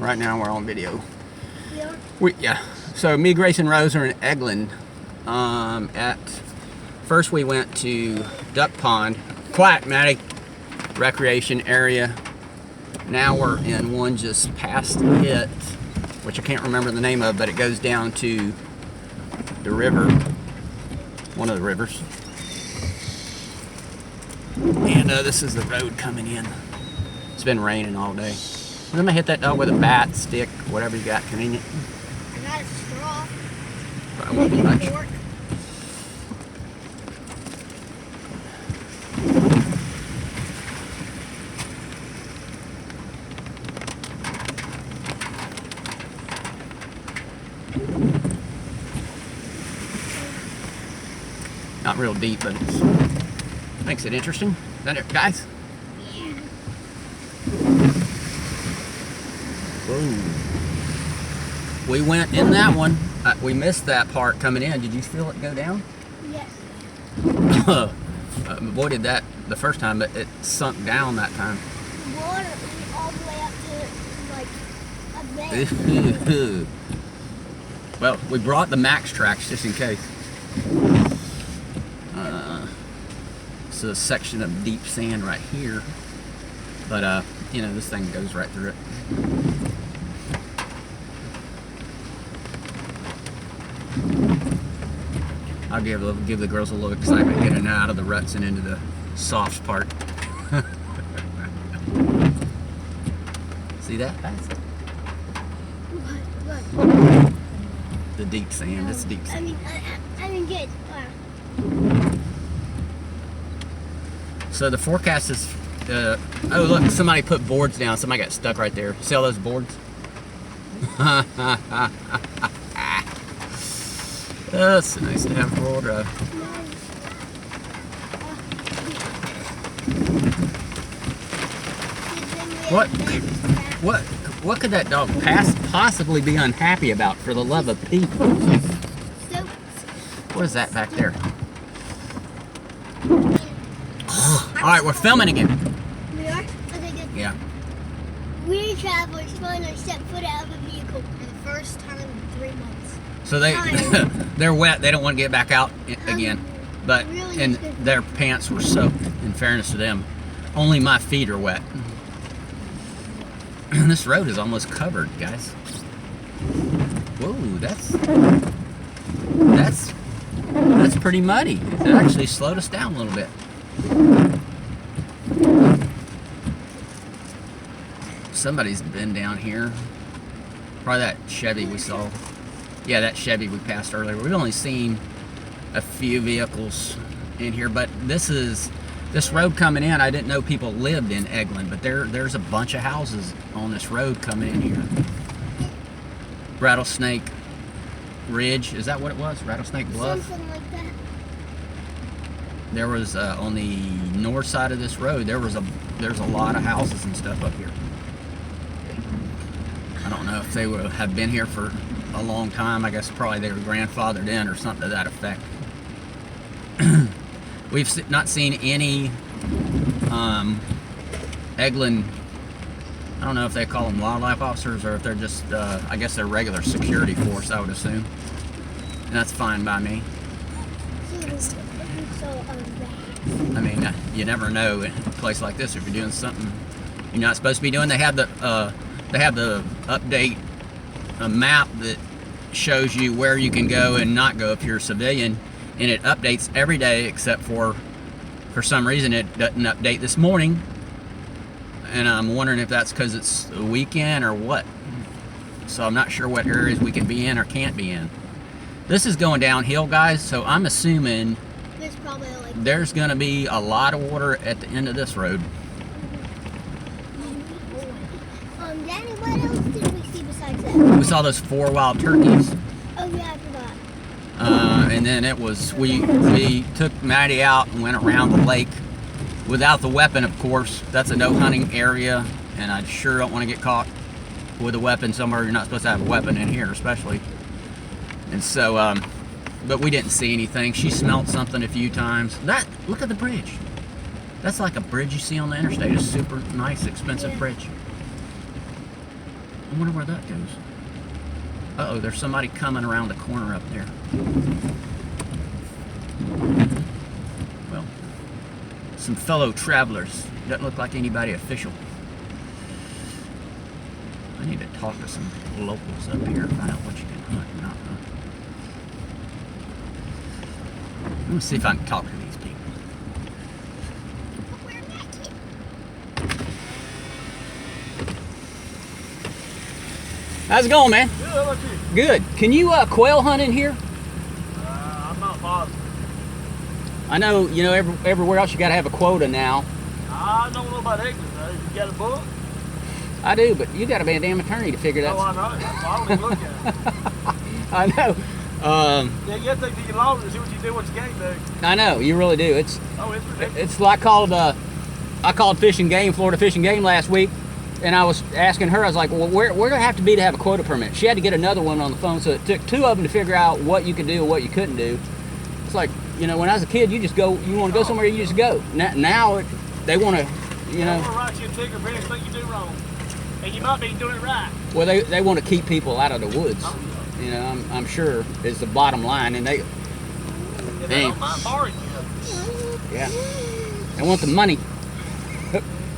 Right now we're on video. Yeah. Yeah. So me, Grace, and Rose are in Eglin. First we went to Duck Pond, quiet, Maddie, recreation area. Now we're in one just past it, which I can't remember the name of, but it goes down to the river, one of the rivers. And this is the road coming in. It's been raining all day. I'm gonna hit that dog with a bat, stick, whatever you got convenient. I got a straw. Probably won't be much. Fork. Not real deep, but it makes it interesting. Doesn't it, guys? Yeah. Whoa. We went in that one. We missed that part coming in. Did you feel it go down? Yes. Avoided that the first time, but it sunk down that time. Water went all the way up to like a bed. Well, we brought the Max tracks just in case. It's a section of deep sand right here, but you know, this thing goes right through it. I'll give the girls a little excitement getting out of the ruts and into the soft part. See that? What? The deep sand. It's deep sand. I mean, good. So the forecast is. Oh look! Somebody put boards down. Somebody got stuck right there. See all those boards? That's nice to have four-wheel drive. What could that dog possibly be unhappy about, for the love of Pete? What is that back there? All right, we're filming again. We are? Okay, good. Yeah. We're travelers trying to step foot out of a vehicle for the first time in 3 months. So they're wet. They don't want to get back out again. But Really and good. their pants were soaked. In fairness to them, only my feet are wet. This road is almost covered, guys. Whoa, that's pretty muddy. It actually slowed us down a little bit. Somebody's been down here. Probably that Chevy we saw. Yeah, that Chevy we passed earlier. We've only seen a few vehicles in here, but this road coming in, I didn't know people lived in Eglin, but there's a bunch of houses on this road coming in here. Rattlesnake Ridge, is that what it was? Rattlesnake Bluff? Something like that. There was on the north side of this road, there's a lot of houses and stuff up here. I don't know if they would have been here for a long time. I guess probably they were grandfathered in or something to that effect. We've not seen any Eglin, I don't know if they call them wildlife officers or if they're just, I guess they're regular security force, I would assume. And that's fine by me. I mean, you never know in a place like this if you're doing something you're not supposed to be doing. They have the update a map that shows you where you can go and not go if you're a civilian, and it updates every day except for some reason it doesn't update this morning, and I'm wondering if that's because it's a weekend or what. So I'm not sure what areas we can be in or can't be in. This is going downhill, guys, so I'm assuming there's gonna be a lot of water at the end of this road. Danny, what else did we see besides that? We saw those 4 wild turkeys. Oh yeah, I forgot. And then it was, we took Maddie out and went around the lake without the weapon, of course. That's a no hunting area, and I sure don't want to get caught with a weapon somewhere. You're not supposed to have a weapon in here, especially. And so, but we didn't see anything. She smelled something a few times. Look at the bridge. That's like a bridge you see on the interstate. A super nice, expensive bridge. I wonder where that goes. Uh-oh, there's somebody coming around the corner up there. Well, some fellow travelers. Doesn't look like anybody official. I need to talk to some locals up here, find out what you can hunt and not hunt. Let me see if I can talk to these people. How's it going, man? Good, how about you? Good. Can you quail hunt in here? I'm not positive. I know, you know, everywhere else you got to have a quota now. I don't know about Eglin, though. You got a book? I do, but you got to be a damn attorney to figure that. Oh, I know. I don't even look at it. I know. Yeah, you have to take the longer to see what you do, what you can't do. I know, you really do. It's ridiculous. it's like I called Fish and Game, Florida Fish and Game last week, and I was asking her, I was like, well, where do I have to be to have a quota permit? She had to get another one on the phone, so it took two of them to figure out what you could do and what you couldn't do. It's like, you know, when I was a kid, you just go, you want to go somewhere, you just go. Now they want to, you know. They want to write you a ticket for anything you do wrong. And you might be doing it right. Well, they want to keep people out of the woods. Oh, you know, I'm sure is the bottom line, and they don't mind borrowing you. Yeah, they want the money,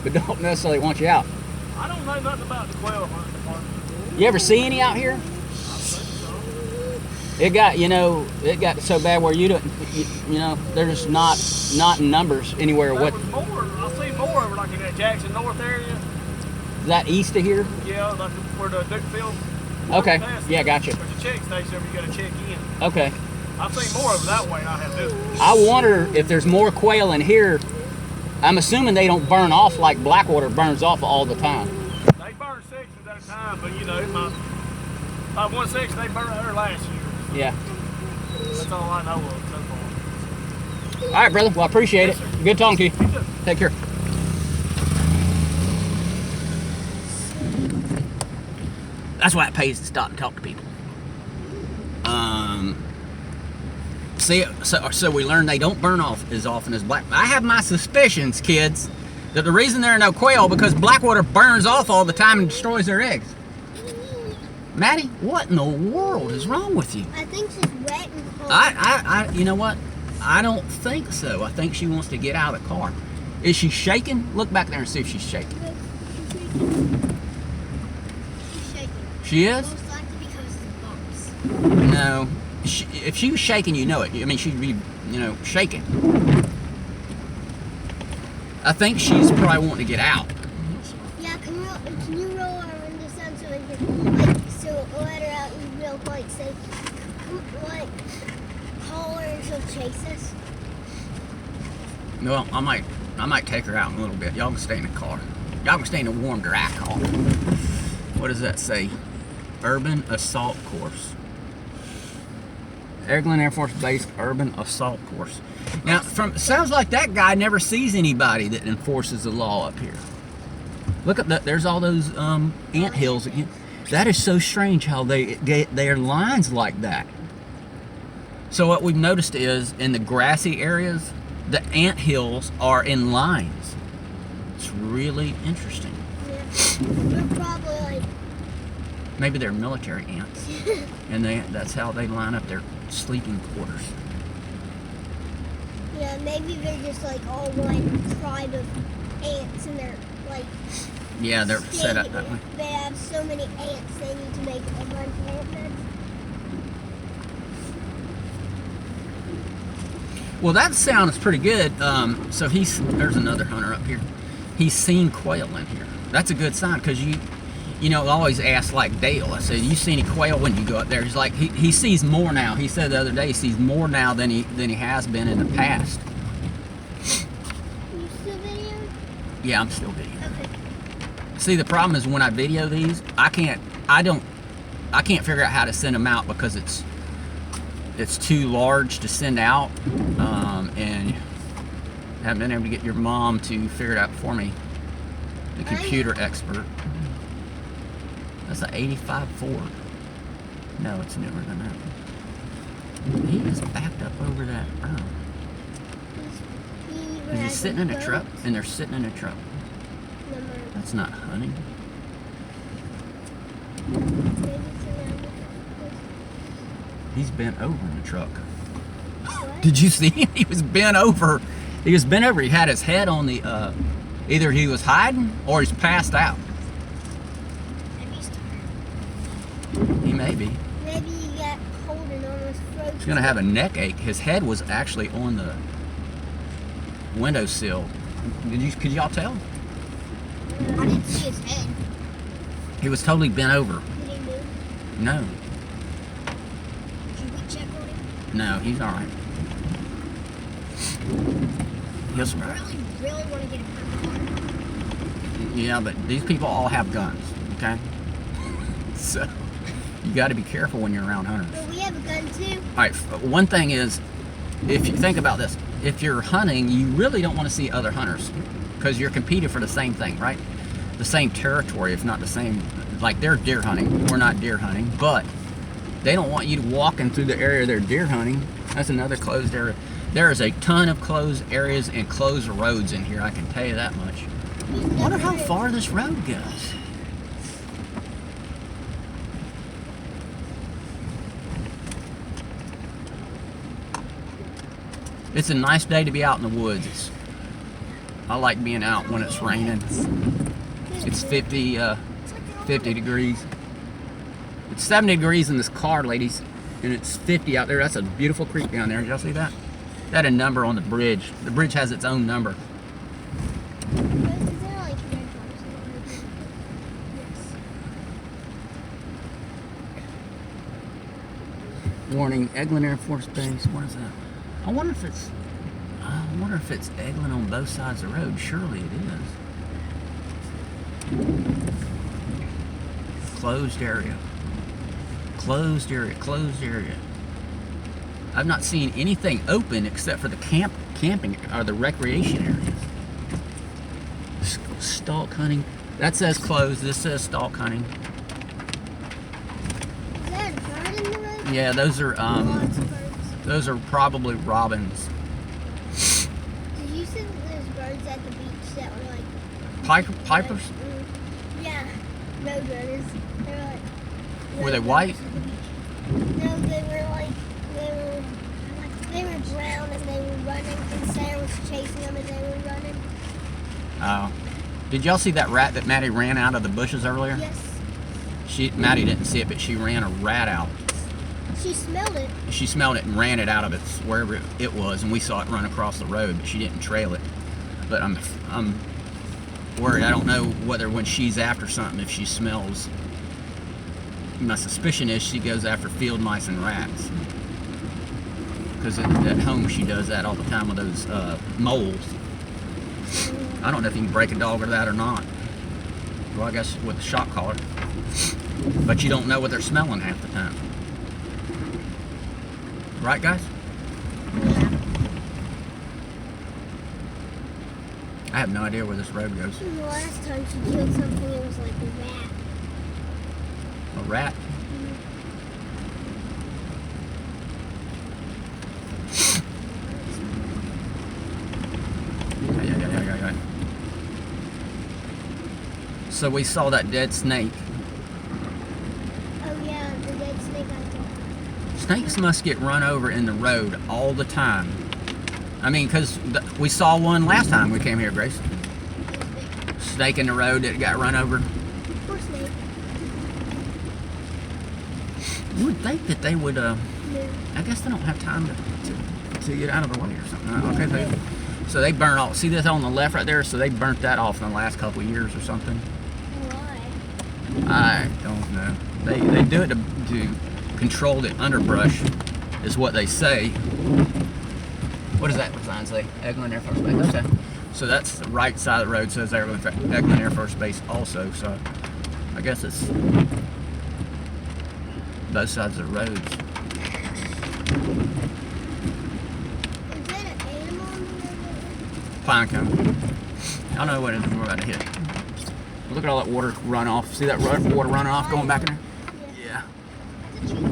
but don't necessarily want you out. I don't know nothing about the quail hunting department. You ever see any out here? It got so bad where you know, there's not in numbers anywhere. There What? was more. I see more over like in that Jackson North area. Is that east of here? Yeah, like where the Duke Field. Okay. Yeah, gotcha. There's a check station where you got to check in. Okay. I've seen more of it that way than I have this one. I wonder if there's more quail in here. I'm assuming they don't burn off like Blackwater burns off all the time. They burn sections at a time, but you know, my one section they burned there last year. Yeah. That's all I know of so far. All right, brother. Well, I appreciate it. Good talking to you. You too. Take care. That's why it pays to stop and talk to people. See, so we learned they don't burn off as often as black. I have my suspicions, kids, that the reason there are no quail because Blackwater burns off all the time and destroys their eggs. Maddie, what in the world is wrong with you? I think she's wet and cold. You know what? I don't think so. I think she wants to get out of the car. Is she shaking? Look back there and see if she's shaking. She's shaking. She is? Most likely because of the bumps. No. If she was shaking, you know it. I mean, she'd be, you know, shaking. I think she's probably wanting to get out. Yeah, can you roll her windows down so we can, like, so let her out real quick, say, like, call her and she'll chase us? Well, I might take her out in a little bit. Y'all can stay in the car. Y'all can stay in the warm, dry car. What does that say? Urban Assault Course. Eglin Air Force Base Urban Assault Course. Now, sounds like that guy never sees anybody that enforces the law up here. Look at that. There's all those ant hills again. That is so strange how they're lines like that. So what we've noticed is in the grassy areas, the ant hills are in lines. It's really interesting. Yeah. We're probably like... Maybe they're military ants, and that's how they line up their sleeping quarters. Yeah, maybe they're just like all one tribe of ants and they're like... Yeah, they're set up that way. They have so many ants they need to make a bunch of ant beds. Well, that sounds pretty good. So there's another hunter up here. He's seen quail in here. That's a good sign because you know, I always ask like Dale. I said, "You see any quail when you go up there?" He's like, he sees more now. He said the other day he sees more now than he has been in the past. You still videoing? Yeah, I'm still videoing. Okay. See, the problem is when I video these, I can't figure out how to send them out because it's too large to send out, and haven't been able to get your mom to figure it out for me, the computer expert. That's an 85 Ford. No, it's newer than that. He is backed up over that berm. He's sitting in a truck, and they're sitting in a truck. That's not hunting. Maybe it's around the He's bent over in the truck. What? Did you see him? He was bent over. He was bent over. He had his head on the, either he was hiding or he's passed out. Maybe he's tired. He may be. Maybe he got cold and almost froze. He's gonna have a neck ache. His head was actually on the windowsill. Could y'all tell? I didn't see his head. He was totally bent over. Did he move? No, Should we check on him? no, he's all right. He'll survive. Really want to get him out. Yeah, but these people all have guns, okay? So you got to be careful when you're around hunters. But we have a gun too. All right, one thing is, if you think about this, if you're hunting, you really don't want to see other hunters because you're competing for the same thing, right? The same territory, if not the same. Like they're deer hunting, we're not deer hunting, but they don't want you walking through the area they're deer hunting. That's another closed area. There is a ton of closed areas and closed roads in here, I can tell you that much. I wonder how far this road goes. It's a nice day to be out in the woods. I like being out when it's raining. It's 50 degrees. It's 70 degrees in this car, ladies, and it's 50 out there. That's a beautiful creek down there. Did y'all see that? That had a number on the bridge. The bridge has its own number. Warning, Eglin Air Force Base. What is that? I wonder if it's Eglin on both sides of the road. Surely it is. Closed area. Closed area. Closed area. I've not seen anything open except for the camping or the recreation areas. Stalk hunting. That says closed. This says stalk hunting. Is that a bird in the road? Yeah, those are Lots of birds. those are probably robins. Did you see that there's birds at the beach that were like Pipers? Yeah, road runners. They were like. Were they road white? runners at the beach. No, they were brown and they were running, and Sarah was chasing them and they were running. Oh. Did y'all see that rat that Maddie ran out of the bushes earlier? Yes. Maddie didn't see it, but she ran a rat out. She smelled it. She smelled it and ran it out of its wherever it was, and we saw it run across the road, but she didn't trail it. But I'm worried. I don't know whether when she's after something, if she smells. My suspicion is she goes after field mice and rats. Because at home she does that all the time with those moles. I don't know if you can break a dog or that or not. Well, I guess with the shock collar. But you don't know what they're smelling half the time. Right, guys? I have no idea where this road goes. The last time she killed something, it was like a rat. A rat? Yeah. So we saw that dead snake. Oh yeah, the dead snake I saw. Snakes must get run over in the road all the time. I mean, because we saw one last time we came here, Grace. Snake in the road that got run over. Poor snake. You would think that they would, No. I guess they don't have time to get out of the way or something. Okay, so they burn off. See this on the left right there? So they burnt that off in the last couple of years or something. Why? I don't know. They do it to control the underbrush, is what they say. What does that sign say? Eglin Air Force Base. Okay. So that's the right side of the road. Says Eglin Air Force Base also. So I guess it's both sides of the roads. Is that an animal on the road? Pine cone. I don't know what it is. We're about to hit. Look at all that water runoff. See that water running off going back in there? Yeah. That's a tree.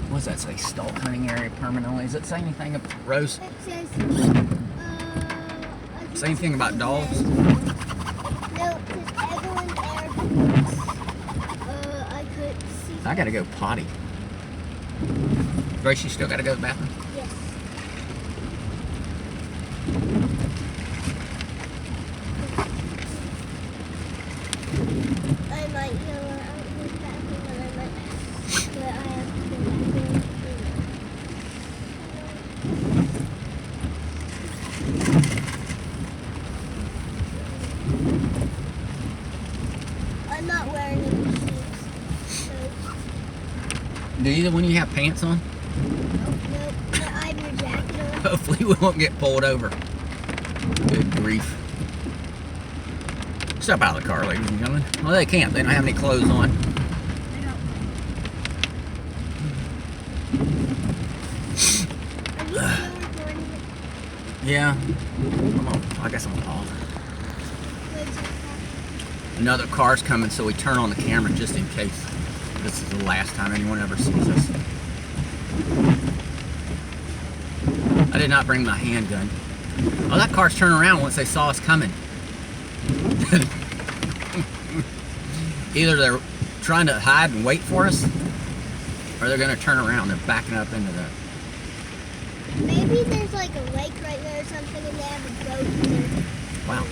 What's that say? Stalk hunting area permanently. Does it say anything about Rose? It says Same thing about dogs. No, it says Eglin Airports. I could see. I gotta go potty. Grace, you still gotta go to the bathroom? Yes. I might go out to the bathroom and I might, but I have to go back in. I'm not wearing any shoes. So, Do either one of you have pants on? nope, but I have your jacket on. Hopefully we won't get pulled over. Good grief. Step out of the car, ladies and gentlemen. Well, they can't. They don't have any clothes on. Are you still recording it? Yeah. I guess I'm off. Where's your car? Another car's coming, so we turn on the camera just in case. This is the last time anyone ever sees us. I did not bring my handgun. Oh, that car's turning around once they saw us coming. Either they're trying to hide and wait for us, or they're going to turn around. They're backing up into the... Maybe there's like a lake right there or something and they have a boat there. Wow,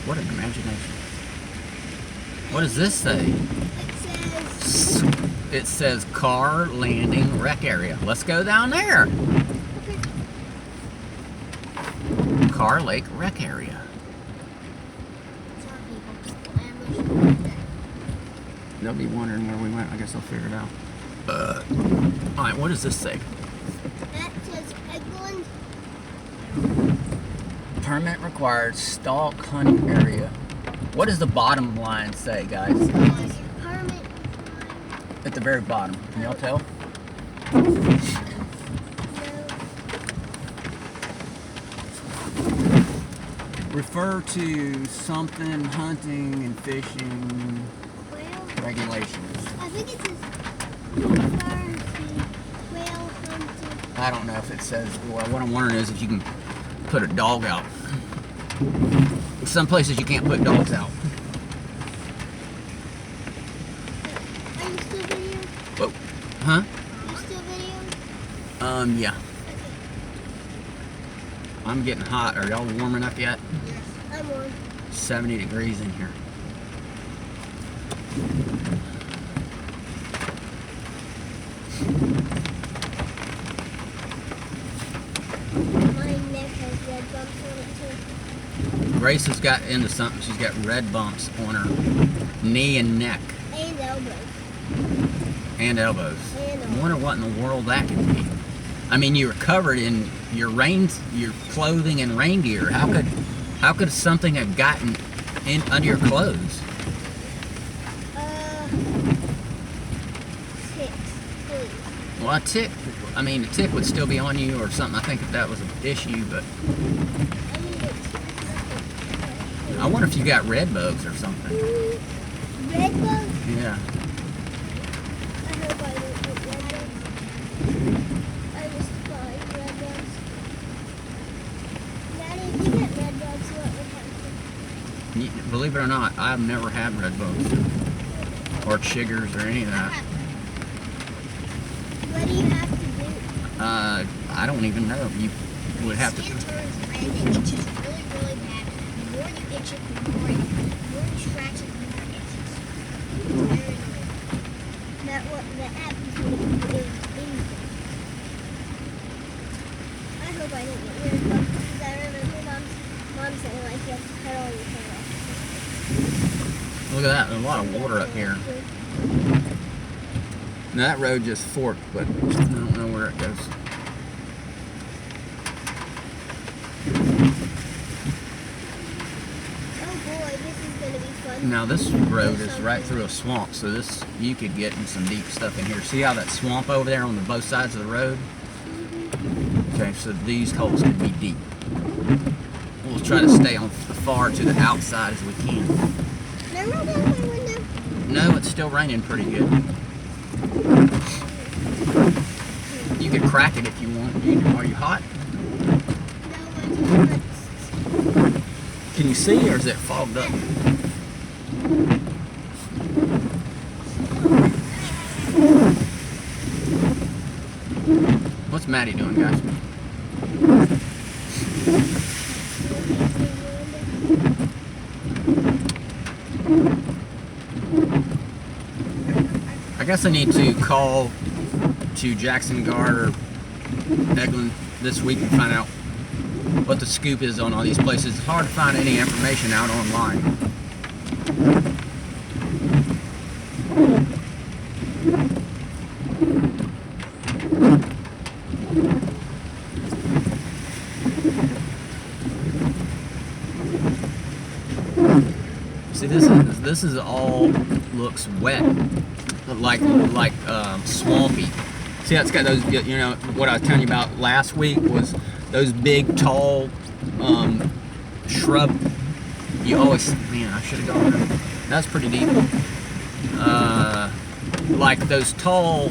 what an imagination. What does this say? It says, It says car landing wreck area. Let's go down there. Car Lake wreck area. They'll be wondering where we went. I guess I'll figure it out. Alright, what does this say? that says Eglin. Permit required, stalk hunting area. What does the bottom line say, guys? Permit. At the very bottom. Can y'all tell? No. Refer to something hunting and fishing Whale. regulations. I think it says refer to whale hunting. I don't know if it says, well, what I'm wondering is if you can put a dog out. Some places you can't put dogs out. Are you still videoing? Whoa. Huh? Are you still videoing? Yeah. I'm getting hot. Are y'all warm enough yet? Yes. I'm on. 70 degrees in here. My neck has red bumps on it too. Grace has got into something. She's got red bumps on her knee and neck And elbows. and elbows. And I wonder what in the world that could be. I mean, you were covered in your clothing and rain gear. How could something have gotten in under your clothes? Ticks, please. Well, a tick would still be on you or something. I think if that was an issue, but I need it. I wonder if you got red bugs or something. Red bugs? Yeah. I hope I don't get red bugs. I just find red bugs. Daddy, if you get red bugs, what would happen? Believe it or not, I've never had red bugs or chiggers or any of that. What do you have to do? I don't even know. You would have to. Skin turns red and it itches really, really bad. The more you itch it, the more you scratch it, the more it itches. Very annoying. That what the happens to me is easy. I hope I didn't get red bugs because I remember mom saying like you have to cut all your hair off. Look at that. There's a lot of water up here. Now that road just forked, but I don't know where it goes. Oh boy, this is gonna be fun. Now this road is right through a swamp, so you could get in some deep stuff in here. See how that swamp over there on the both sides of the road? Okay, so these holes could be deep. We'll try to stay on as far to the outside as we can. Can I roll down my window? No, it's still raining pretty good. You could crack it if you want. Are you hot? No, my tongue hurts. you see, or is it fogged up? What's Maddie doing, guys? I guess I need to call to Jackson Guard or Eglin this week and find out what the scoop is on all these places. It's hard to find any information out online. See, this is all looks wet, like swampy. See, it's got those. You know what I was telling you about last week was those big, tall shrub. You always, man, I should have gone there. That's pretty deep. Like those tall.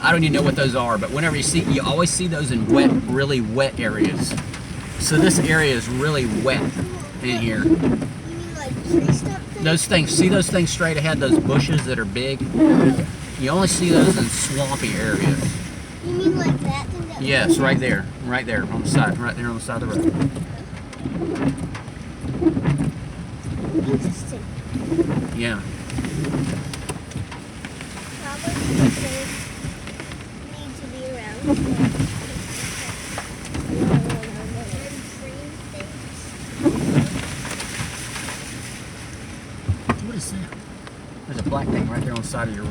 I don't even know what those are, but whenever you always see those in wet, really wet areas. So this area is really wet in here. You mean like tree stump things? Those things, see those things straight ahead, those bushes that are big? You only see those in swampy areas. You mean like that thing that Yes, right there on the side, right there on the side of the road. Interesting. Yeah. Probably because they need to be around. What is that? There's a black thing right there on the side of your,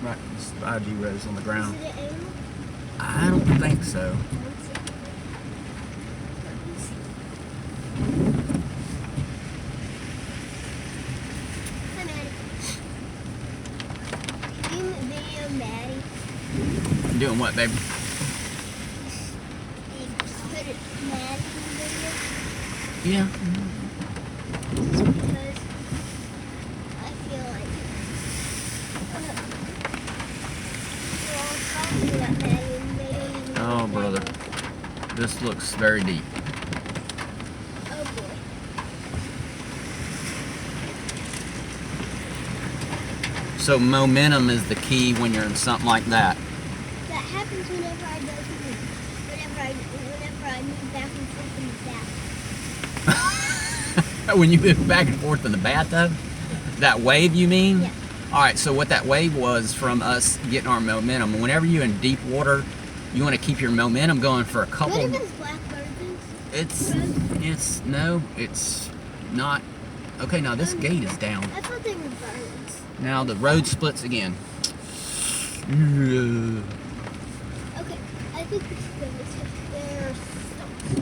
right beside you, Rose, on the ground. Is it an animal? I don't think so. Hi, Maddie. Can you video Maddie? Doing what, baby? And put it Maddie in the video? Yeah. Just because I feel like we're all talking about Maddie and they don't even know Oh, what brother. that is. This looks very deep. Oh boy. So momentum is the key when you're in something like that. That happens whenever I go to the, whenever I move back and forth in the bath. When you move back and forth in the bathtub? That wave, you mean? Yeah. All right, so what that wave was from us getting our momentum. Whenever you're in deep water, you want to keep your momentum going for a couple. What are those blackbird things? It's not. Okay, now this gate is down. I thought they were birds. Now the road splits again. Okay, I think this is good. They're stumps.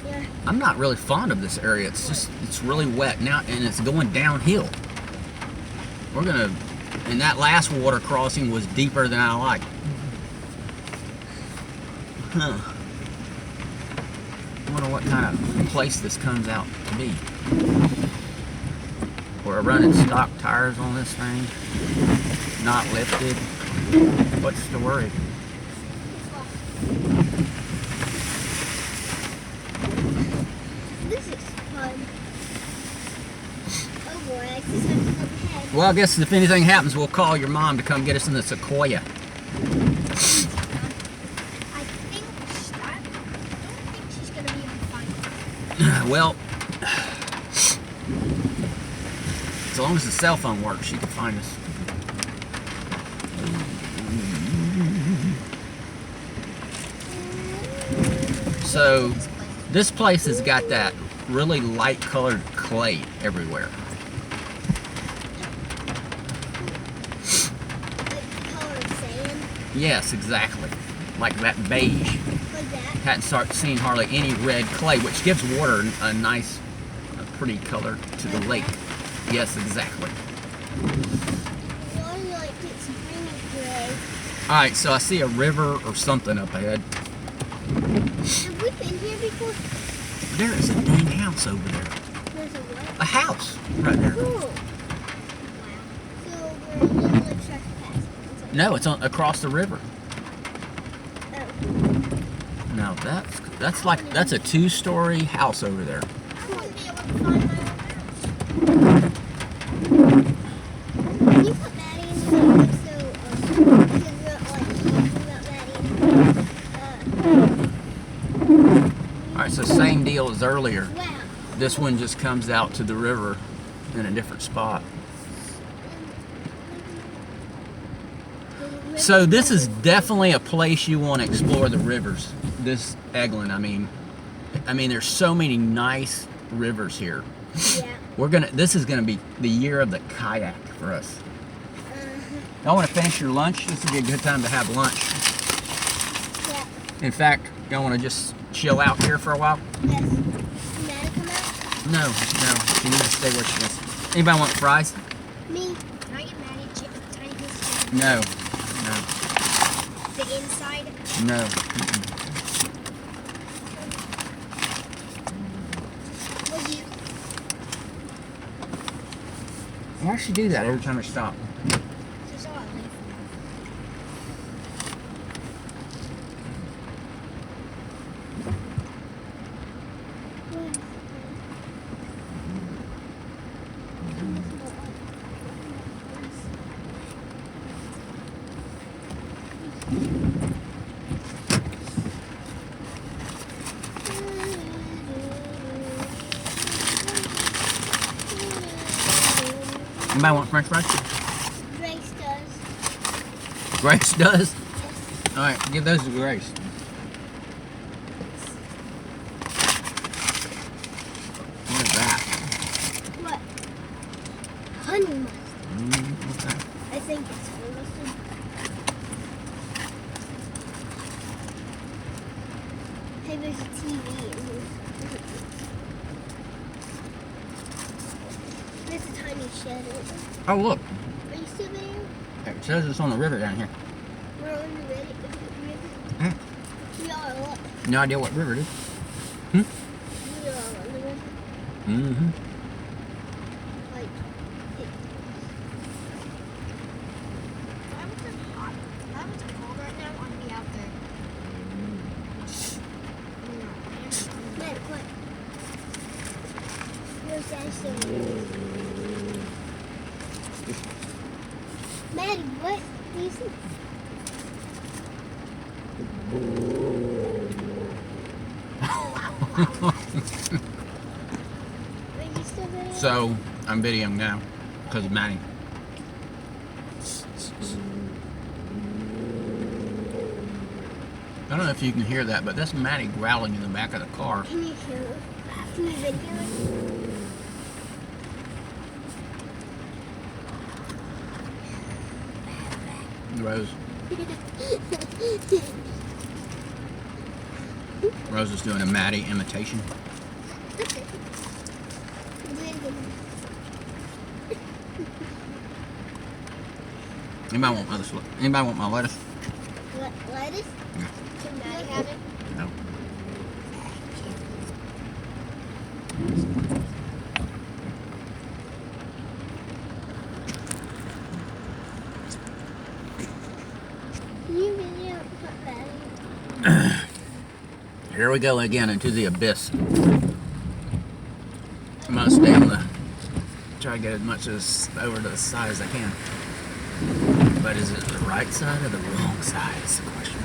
Yeah. I'm not really fond of this area. It's really wet now, and it's going downhill. And that last water crossing was deeper than I like. Huh. I wonder what kind of place this comes out to be. We're running stock tires on this thing. Not lifted. What's the worry? This is fun. Oh boy, I just have to look ahead. Well, I guess if anything happens, we'll call your mom to come get us in the Sequoia. I don't think she's gonna be able to find it. Well, as long as the cell phone works, she can find us. So, this place has got that really light colored clay everywhere. Like the color of sand. Yes, exactly. Like that beige. Like that. Hadn't seen hardly any red clay, which gives water a nice, pretty color to the lake. Yes, exactly. Water like it's greeny gray. Alright, so I see a river or something up ahead. Have we been here before? There is a dang house over there. There's a what? A house right there. Cool. Wow. So we're literally trespassing. No, it's across the river. Oh. No, that's a 2-story house over there. I wouldn't be able to find my own house. Can you put Maddie in the video so because we're like talking about Maddie? All right, so same deal as earlier. Wow. This one just comes out to the river in a different spot. So this is definitely a place you want to explore the rivers. This Eglin, I mean there's so many nice rivers here. Yeah. This is gonna be the year of the kayak for us. Y'all want to finish your lunch? This would be a good time to have lunch. Yeah. In fact, y'all want to just chill out here for a while? Yes. Can Maddie come out? No, she needs to stay where she is. Anybody want fries? Me. Can I get Maddie chicken? Can I get this chicken? No, The inside? no. Would you? Why does she do that every time I stop? There's all I leave. Anybody want french fries? Grace does. Grace does? Yes. Alright, give those to Grace. What is that? What? Honey mustard. What's that? I think it's honey mustard. Hey, there's a TV in here. There's a tiny shed over. Oh, look. Are you still there? It says it's on the river down here. We're on the river. Huh? We are what? No idea what river it is. We are on the river. Mm-hmm. Like, If I wasn't cold right now, I'd be out there. Matt, what? Where's that still? Maddie, what? You see? Are you still there? So, I'm videoing now because of Maddie. I don't know if you can hear that, but that's Maddie growling in the back of the car. Can you hear it? Can you video it? Rose. Rose is doing a Maddie imitation. Do it again. Anybody want lettuce? Anybody want my lettuce? Lettuce? Can Maddie have it? No. Can you video Maddie? Here we go again into the abyss. I'm gonna stay on the, try to get as much as over to the side as I can. But is it the right side or the wrong side is the question.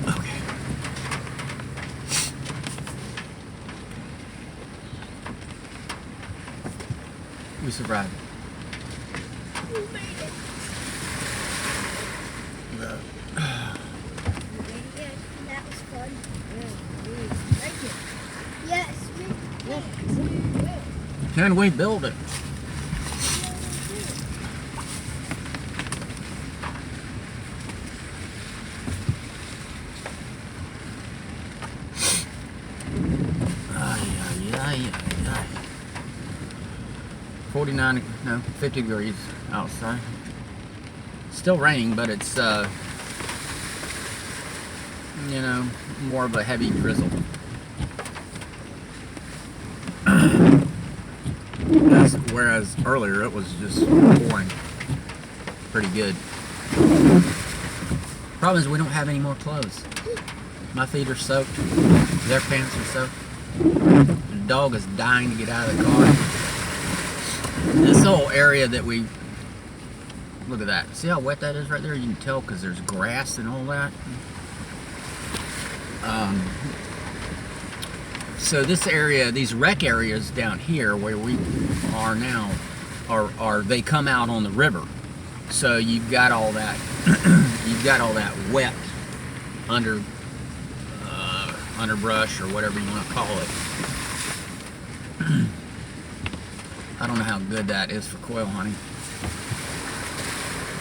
Okay. We survived. We made it. That was fun. Thank you. Yes, Can we build it? Ay, ay, ay, ay. 49, no, 50 degrees outside. Still raining, but it's, you know, more of a heavy drizzle. Whereas earlier it was just pouring pretty good. Problem is we don't have any more clothes. My feet are soaked. Their pants are soaked. The dog is dying to get out of the car. This whole area that we... Look at that. See how wet that is right there? You can tell because there's grass and all that. So this area, these rec areas down here where we are now, they come out on the river. So you've got all that, wet underbrush or whatever you want to call it. I don't know how good that is for quail hunting.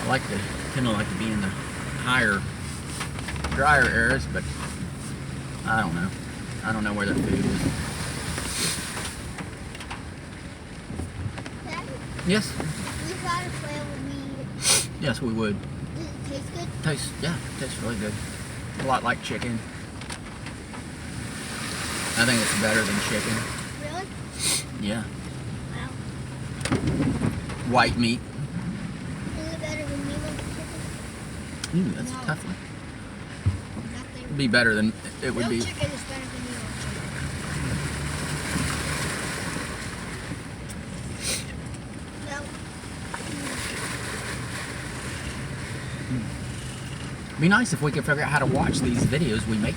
I tend to like to be in the higher, drier areas, but I don't know. I don't know where their food is. Daddy, Yes. we got a quail meat. Yes, we would. Does it taste good? Tastes really good. A lot like chicken. I think it's better than chicken. Really? Yeah. Wow. White meat. Is it better than meat or chicken? Ooh, that's a No. tough one. Nothing. It'd be better than it would No be. chicken is better than meat or chicken. No. It'd be nice if we could figure out how to watch these videos we make.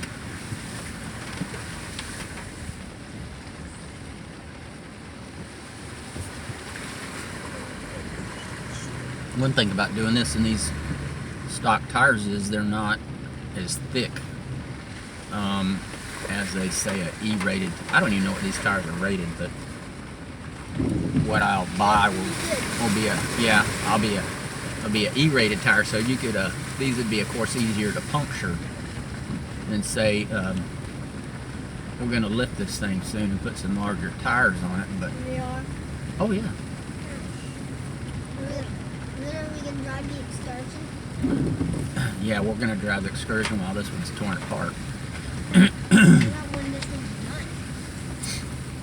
One thing about doing this in these stock tires is they're not as thick as they say a E-rated. I don't even know what these tires are rated, but what I'll buy will be a it'll be a E-rated tire. So you could these would be of course easier to puncture than say we're going to lift this thing soon and put some larger tires on it. But We are. oh yeah. When are we going to drive the excursion? Yeah, we're going to drive the excursion while this one's torn apart. What about when this one's done?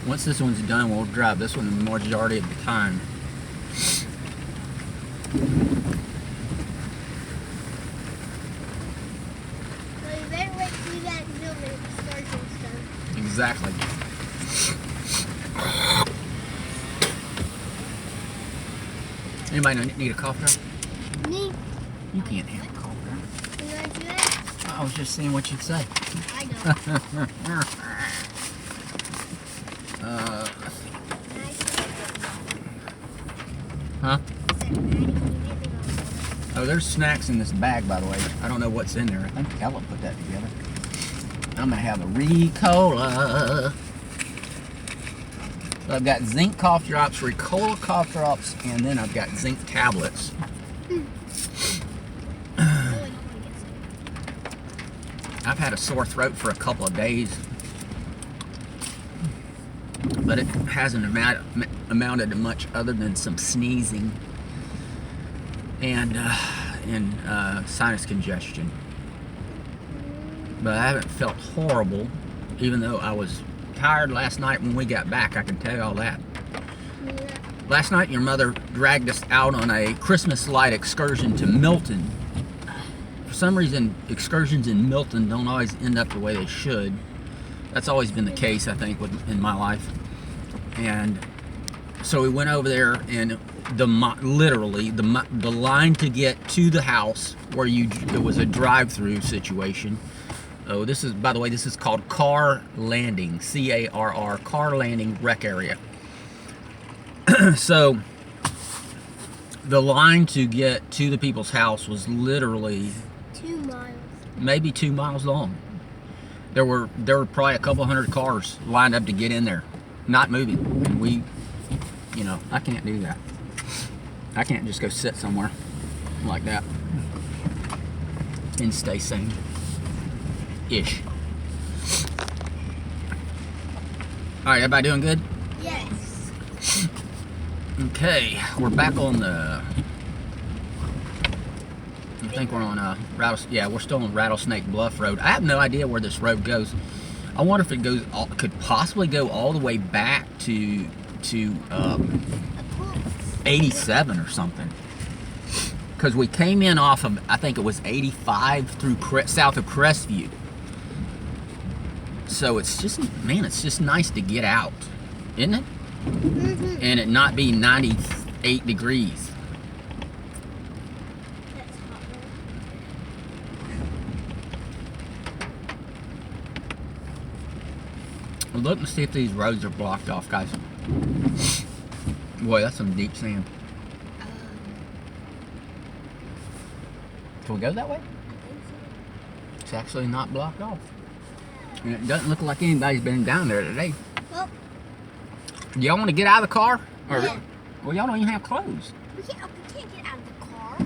Once this one's done, we'll drive this one the majority of the time. So you better wait till you guys build the excursion's done. Exactly. Anybody need a cough drop? Me? You can't have a cough drop. You want to do that? I was just seeing what you'd say. I know. Let's see. Nice. Huh? I said, Maddie, can you make me one? Oh, there's snacks in this bag, by the way. I don't know what's in there. I think Ella put that together. I'm gonna have a Ricola. So I've got zinc cough drops, Ricola cough drops, and then I've got zinc tablets. I really don't want to get sick. I've had a sore throat for a couple of days, but it hasn't amounted to much other than some sneezing and sinus congestion. But I haven't felt horrible, even though I was tired last night when we got back. I can tell you all that. Yeah. Last night, your mother dragged us out on a Christmas light excursion to Milton. For some reason, excursions in Milton don't always end up the way they should. That's always been the case, I think, in my life. And so we went over there, and literally the line to get to the house where it was a drive-through situation. Oh, this is, by the way, this is called Car Landing, C-A-R-R, Car Landing Rec Area. So the line to get to the people's house was literally 2 miles. maybe 2 miles long. There were probably a couple hundred cars lined up to get in there, not moving. And we, I can't do that. I can't just go sit somewhere like that and stay sane. Ish. All right, everybody doing good? Yes. Okay, we're back on the. I think we're on we're still on Rattlesnake Bluff Road. I have no idea where this road goes. I wonder if it could possibly go all the way back to 87 or something. Because we came in off of, I think it was 85 through south of Crestview. So it's just, man, it's just nice to get out, isn't it? Mm-hmm. And it not be 98 degrees. That's hot. We're looking to see if these roads are blocked off, guys. Boy, that's some deep sand. Can we go that way? It's actually not blocked off. And it doesn't look like anybody's been down there today. Well, Y'all want to get out of the car? Or, yeah. well, y'all don't even have clothes. We can't get out of the car.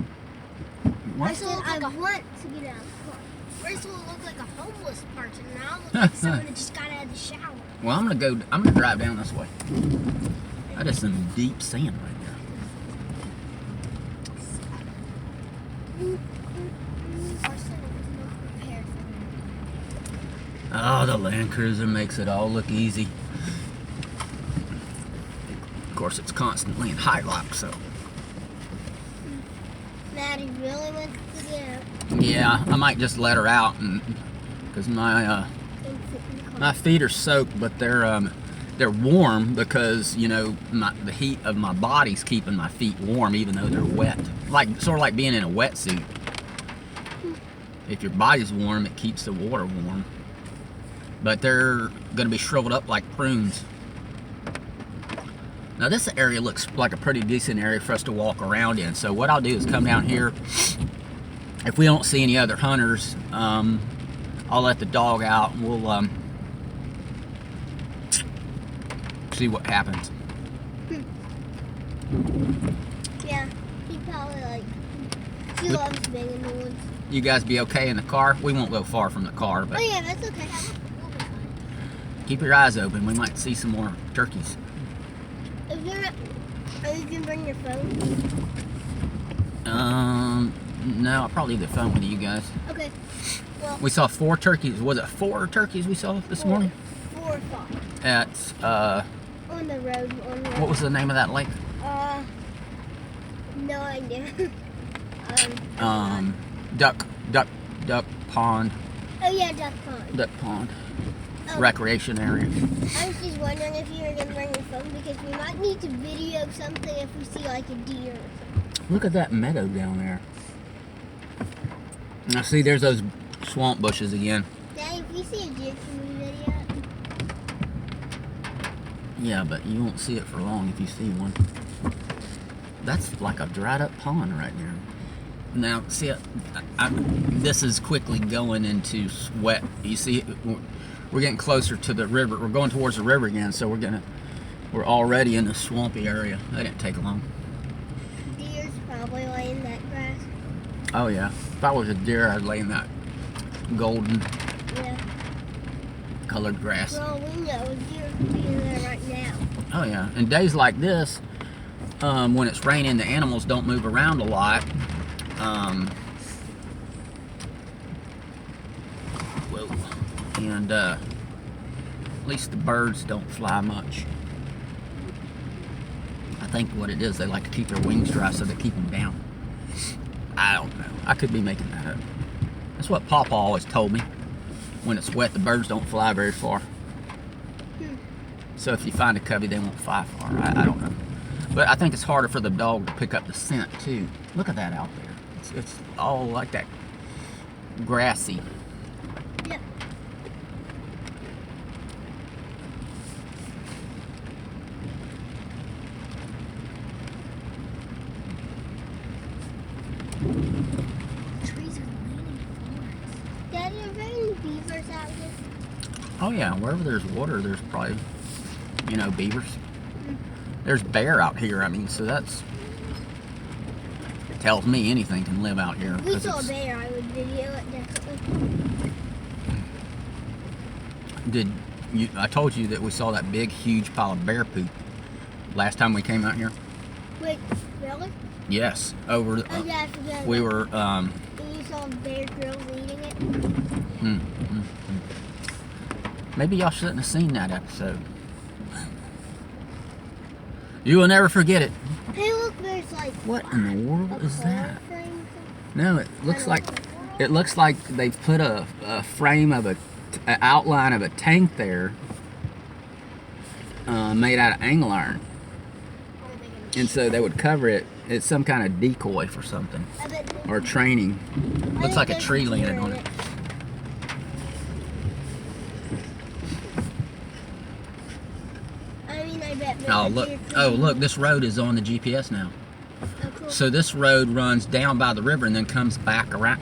What? I said I want to get out of the car. First we'll look like a homeless person. Now I look like someone that just got out of the shower. Well, I'm gonna drive down this way. That is some deep sand right there. Our son was not prepared for that. Oh, the Land Cruiser makes it all look easy. Of course, it's constantly in high lock, so. Maddie really wants to get out. Yeah, I might just let her out, and because my And sit in the car. my feet are soaked, but they're warm because, you know, the heat of my body's keeping my feet warm even though they're wet. Sort of like being in a wetsuit. If your body's warm, it keeps the water warm. But they're gonna be shriveled up like prunes. Now this area looks like a pretty decent area for us to walk around in. So what I'll do is come down here. If we don't see any other hunters, I'll let the dog out and we'll see what happens. Yeah, he probably like. She Look. loves being in the woods. You guys be okay in the car? We won't go far from the car, Oh but yeah, that's okay. keep your eyes open. We might see some more turkeys. If you're not, or you can bring your phone. No, I'll probably leave the phone with you guys. Okay. Well, We saw 4 turkeys. Was it 4 turkeys we saw this morning? 4 or 5 At, on the road. what was the name of that lake? No idea. Duck pond. Oh yeah, duck pond. Duck pond. Oh, Recreation area. I was just wondering if you were gonna bring your phone because we might need to video something if we see like a deer or something. Look at that meadow down there. Now see, there's those swamp bushes again. Daddy, if we see a deer, can we video it? Yeah, but you won't see it for long if you see one. That's like a dried up pond right there. Now, see, this is quickly going into wet. You see, we're getting closer to the river. We're going towards the river again, so we're already in the swampy area. That didn't take long. Deer's probably laying that grass. Oh yeah, if I was a deer, I'd lay in that golden Yeah. colored grass. For all we know, a deer could be in there right now. Oh yeah, and days like this, when it's raining, the animals don't move around a lot. Whoa. And at least the birds don't fly much. I think what it is, they like to keep their wings dry, so they keep them down. I don't know. I could be making that up. That's what Papa always told me. When it's wet, the birds don't fly very far. So if you find a covey, they won't fly far. I don't know. But I think it's harder for the dog to pick up the scent, too. Look at that out there. It's all like that grassy. Yep. Trees are leaning forward. Daddy, are there any beavers out here? Oh yeah, wherever there's water, there's probably, you know, beavers. There's bear out here, I mean, so that's, it tells me anything can live out here. If we 'cause saw a it's- bear, I would video it definitely. I told you that we saw that big, huge pile of bear poop last time we came out here? Wait, really? Yes, over, Oh yeah, I forgot. we were, And you saw Bear Grylls eating it? Maybe y'all shouldn't have seen that episode. You will never forget it. Hey look, there's like What in the world a is that? frame or something. No, it looks like they've put a frame of a an outline of a tank there, made out of angle iron. And so they would cover it. It's some kind of decoy for something, I bet or training. Looks like a tree landed on it. I mean, I bet. Oh look! Oh look! This road is on the GPS now. Oh, cool. So this road runs down by the river and then comes back around.